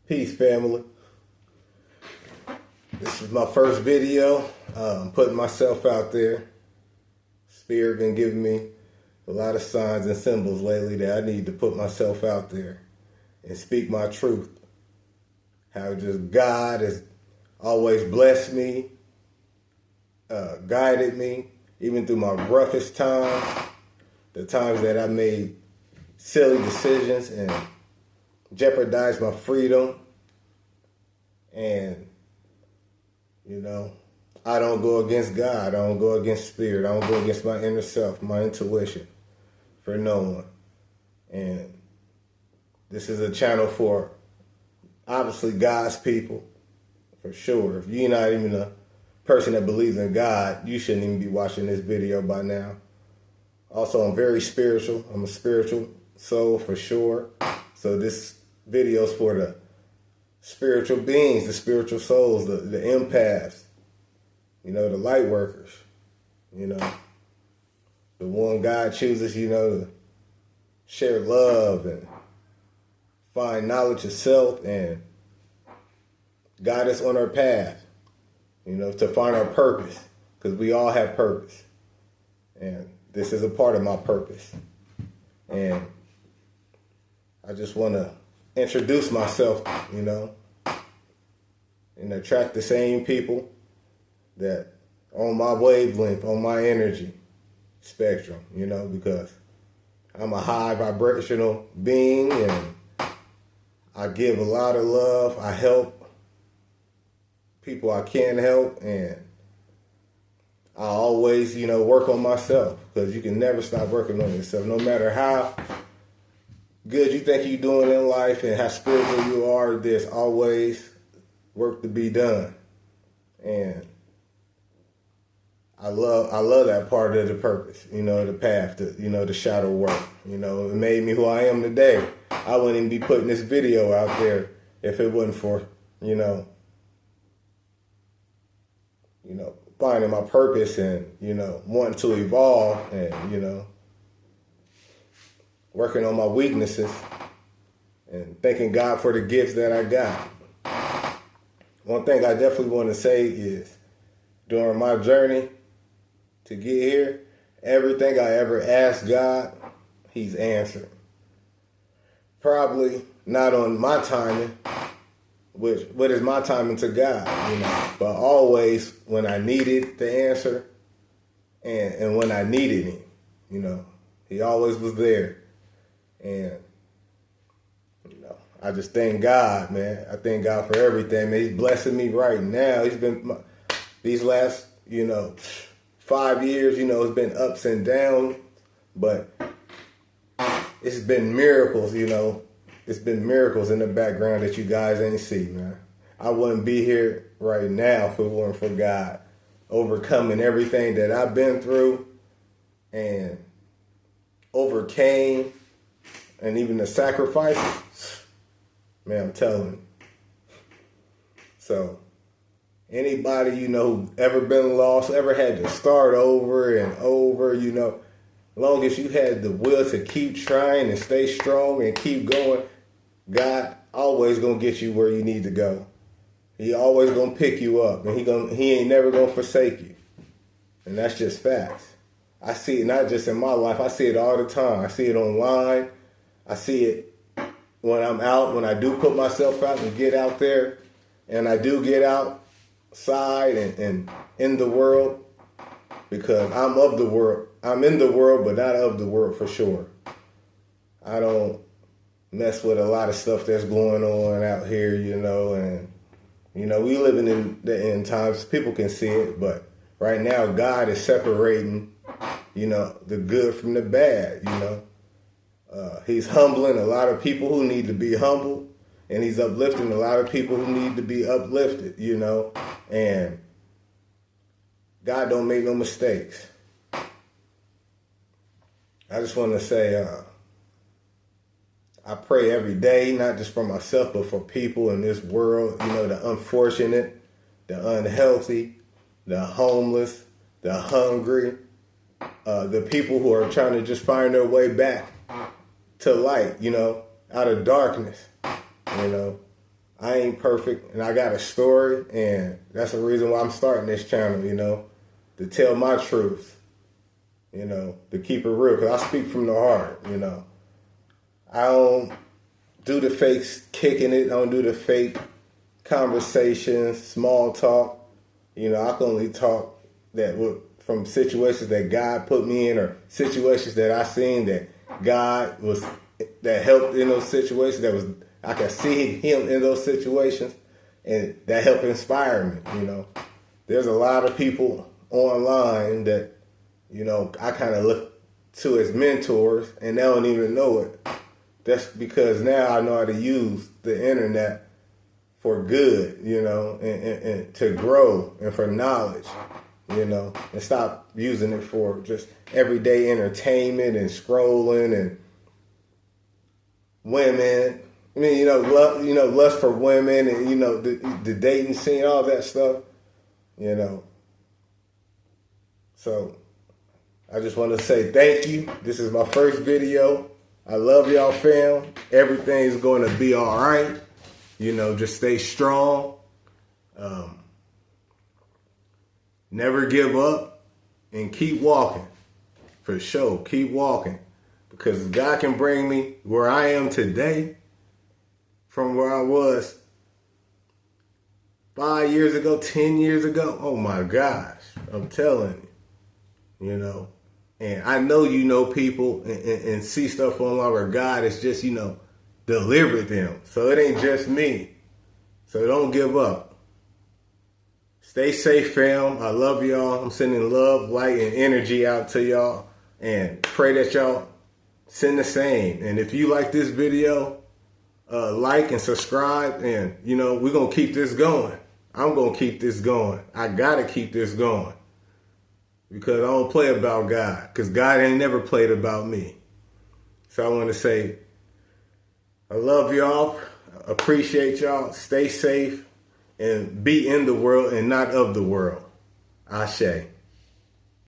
Peace, family. This is my first video. Putting myself out there. Spirit been giving me a lot of signs and symbols lately that I need to put myself out there and speak my truth. How just God has always blessed me, guided me, even through my roughest times, the times that I made silly decisions and jeopardized my freedom. And, you know, I don't go against God. I don't go against spirit. I don't go against my inner self, my intuition, for no one. And this is a channel for, obviously, God's people, for sure. If you're not even a person that believes in God, you shouldn't even be watching this video by now. Also, I'm very spiritual. I'm a spiritual soul, for sure. So this video is for the spiritual beings, the spiritual souls, the empaths, you know, the light workers, you know, the one God chooses, you know, to share love and find knowledge of self and guide us on our path, you know, to find our purpose, because we all have purpose. And this is a part of my purpose. And I just want to introduce myself, you know, and attract the same people that on my wavelength, on my energy spectrum, you know, because I'm a high vibrational being and I give a lot of love. I help people I can help, and I always, you know, work on myself, because you can never stop working on yourself. No matter how good you think you're doing in life and how spiritual you are, there's always work to be done. And I love that part of the purpose, you know, the path, you know, the shadow work. You know, it made me who I am today. I wouldn't even be putting this video out there if it wasn't for, you know, finding my purpose and, you know, wanting to evolve and, you know, working on my weaknesses and thanking God for the gifts that I got. One thing I definitely want to say is, during my journey to get here, everything I ever asked God, He's answered. Probably not on my timing, what is my timing to God, you know, but always when I needed the answer and when I needed Him, you know, He always was there. And, you know, I just thank God, man. I thank God for everything, man. He's blessing me right now. He's been, these last, you know, 5 years, you know, it's been ups and downs, but it's been miracles, you know. It's been miracles in the background that you guys ain't see, man. I wouldn't be here right now if it weren't for God overcoming everything that I've been through and overcame, and even the sacrifices. Man, I'm telling you. So, anybody, you know, who ever been lost, ever had to start over and over, you know, long as you had the will to keep trying and stay strong and keep going, God always gonna get you where you need to go. He always gonna pick you up, and he ain't never gonna forsake you. And that's just facts. I see it not just in my life, I see it all the time. I see it online. I see it when I'm out, when I do put myself out and get out there, and I do get outside and in the world, because I'm of the world. I'm in the world, but not of the world, for sure. I don't mess with a lot of stuff that's going on out here, you know, and, you know, we living in the end times. People can see it, but right now God is separating, you know, the good from the bad, you know. He's humbling a lot of people who need to be humbled, and He's uplifting a lot of people who need to be uplifted, you know, and God don't make no mistakes. I just want to say, I pray every day, not just for myself, but for people in this world, you know, the unfortunate, the unhealthy, the homeless, the hungry, the people who are trying to just find their way back to light, you know, out of darkness, you know. I ain't perfect, and I got a story, and that's the reason why I'm starting this channel, to tell my truth, to keep it real, because I speak from the heart, I don't do the fake kicking it, I don't do the fake conversations, small talk. I can only talk from situations that God put me in, or situations that I seen that that helped in those situations, I could see him in those situations, and that helped inspire me, There's a lot of people online that, I kind of look to as mentors, and they don't even know it. That's because now I know how to use the internet for good, and to grow and for knowledge, and stop using it for just everyday entertainment and scrolling and women. I mean, lust for women, and the dating scene, all that stuff, So I just want to say thank you. This is my first video. I love y'all, fam. Everything's going to be all right. Just stay strong. Never give up, and keep walking. For sure, keep walking. Because God can bring me where I am today from where I was 5 years ago, 10 years ago. Oh my gosh, I'm telling you, And I know people and see stuff online where God is just, delivered them. So it ain't just me. So don't give up. Stay safe, fam. I love y'all. I'm sending love, light, and energy out to y'all. And pray that y'all send the same. And if you like this video, like and subscribe. And, we're going to keep this going. I'm going to keep this going. I got to keep this going. Because I don't play about God. Because God ain't never played about me. So I want to say, I love y'all. Appreciate y'all. Stay safe. And be in the world and not of the world. Ashe.